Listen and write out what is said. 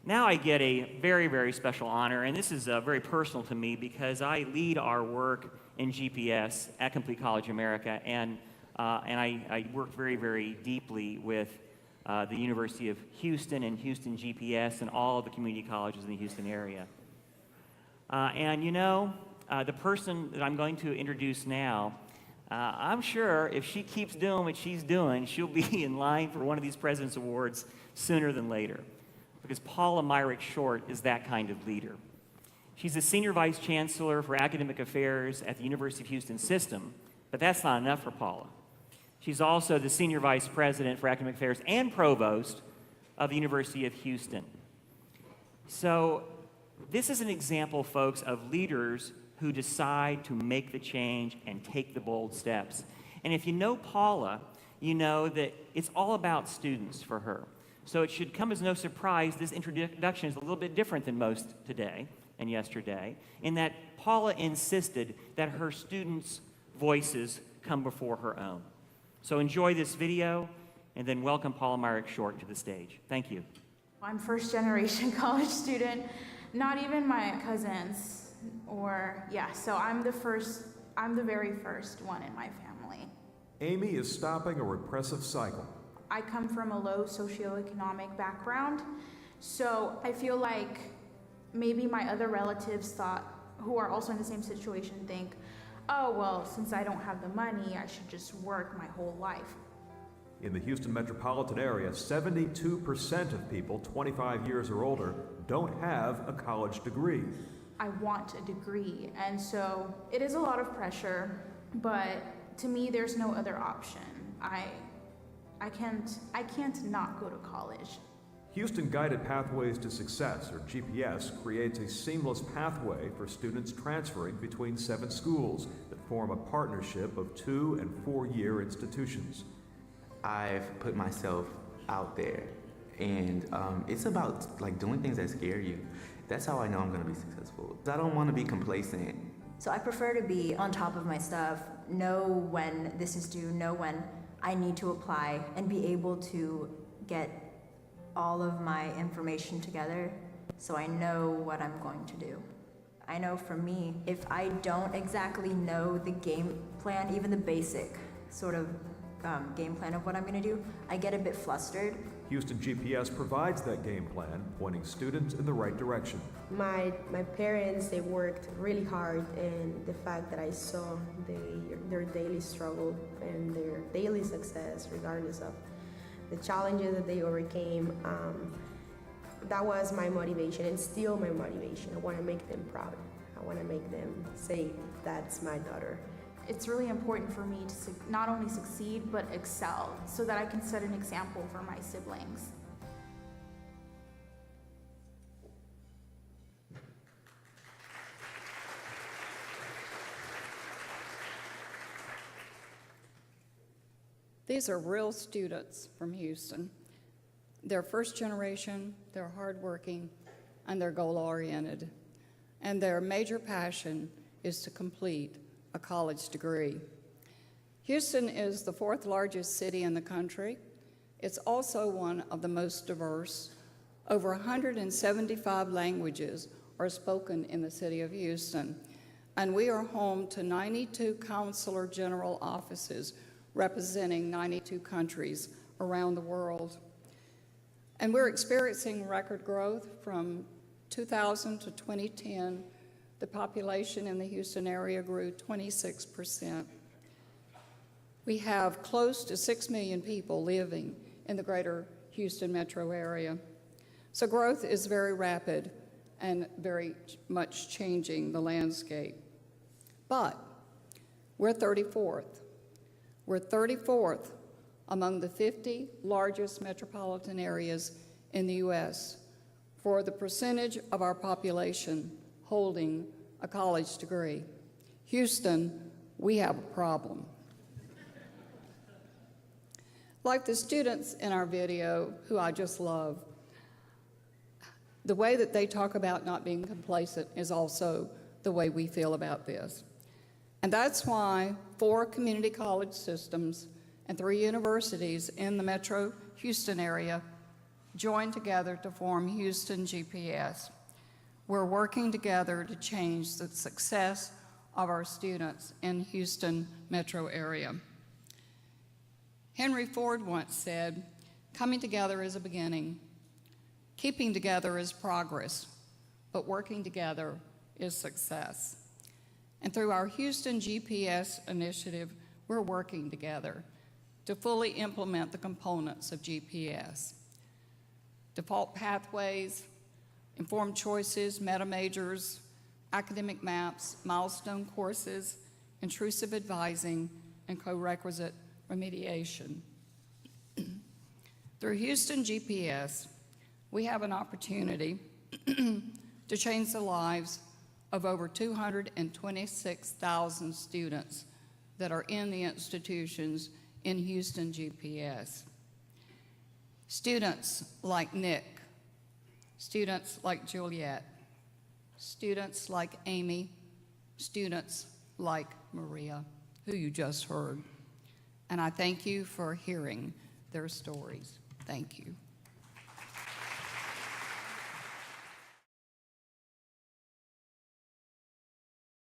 Now I get a very, very special honor, and this is very personal to me because I lead our work in GPS at Complete College America, and I work very, very deeply with the University of Houston and Houston GPS and all of the community colleges in the Houston area. And you know, the person that I'm going to introduce now, I'm sure if she keeps doing what she's doing, she'll be in line for one of these President's Awards sooner than later, because Paula Myrick Short is that kind of leader. She's the Senior Vice Chancellor for Academic Affairs at the University of Houston System, but that's not enough for Paula. She's also the Senior Vice President for Academic Affairs and Provost of the University of Houston. So this is an example, folks, of leaders who decide to make the change and take the bold steps. And if you know Paula, you know that it's all about students for her. So it should come as no surprise this introduction is a little bit different than most today and yesterday, in that Paula insisted that her students' voices come before her own. So enjoy this video, and then welcome Paula Myrick Short to the stage. Thank you. I'm first-generation college student, not even my cousins, so I'm the very first one in my family. Amy is stopping a repressive cycle. I come from a low socioeconomic background, so I feel like maybe my other relatives who are also in the same situation think, oh, well, since I don't have the money, I should just work my whole life. In the Houston metropolitan area, 72% of people 25 years or older don't have a college degree. I want a degree, and so it is a lot of pressure, but to me, there's no other option. I can't not go to college. Houston Guided Pathways to Success, or GPS, creates a seamless pathway for students transferring between 7 schools that form a partnership of 2- and 4-year institutions. I've put myself out there, and it's about doing things that scare you. That's how I know I'm going to be successful. I don't want to be complacent. So I prefer to be on top of my stuff, know when this is due, know when I need to apply, and be able to get all of my information together so I know what I'm going to do. I know for me, if I don't exactly know the game plan, even the basic sort of game plan of what I'm going to do, I get a bit flustered. Houston GPS provides that game plan, pointing students in the right direction. My parents, they worked really hard, and the fact that I saw their daily struggle and their daily success, regardless of the challenges that they overcame, that was my motivation, and still my motivation. I want to make them proud. I want to make them say, that's my daughter. It's really important for me to not only succeed, but excel, so that I can set an example for my siblings. These are real students from Houston. They're first generation, they're hardworking, and they're goal-oriented. And their major passion is to complete a college degree. Houston is the 4th largest city in the country. It's also one of the most diverse. Over 175 languages are spoken in the city of Houston, and we are home to 92 consular general offices representing 92 countries around the world. And we're experiencing record growth from 2000 to 2010. The population in the Houston area grew 26%. We have close to 6 million people living in the greater Houston metro area. So growth is very rapid and very much changing the landscape. But we're 34th. We're 34th among the 50 largest metropolitan areas in the U.S. for the percentage of our population holding a college degree. Houston, we have a problem. Like the students in our video, who I just love, the way that they talk about not being complacent is also the way we feel about this. And that's why 4 community college systems and 3 universities in the Metro Houston area joined together to form Houston GPS. We're working together to change the success of our students in Houston metro area. Henry Ford once said, "Coming together is a beginning, keeping together is progress, but working together is success." And through our Houston GPS initiative, we're working together to fully implement the components of GPS. Default pathways, informed choices, meta majors, academic maps, milestone courses, intrusive advising, and co-requisite remediation. Through Houston GPS, we have an opportunity to change the lives of over 226,000 students that are in the institutions in Houston GPS. Students like Nick, students like Juliet, students like Amy, students like Maria, who you just heard. And I thank you for hearing their stories. Thank you.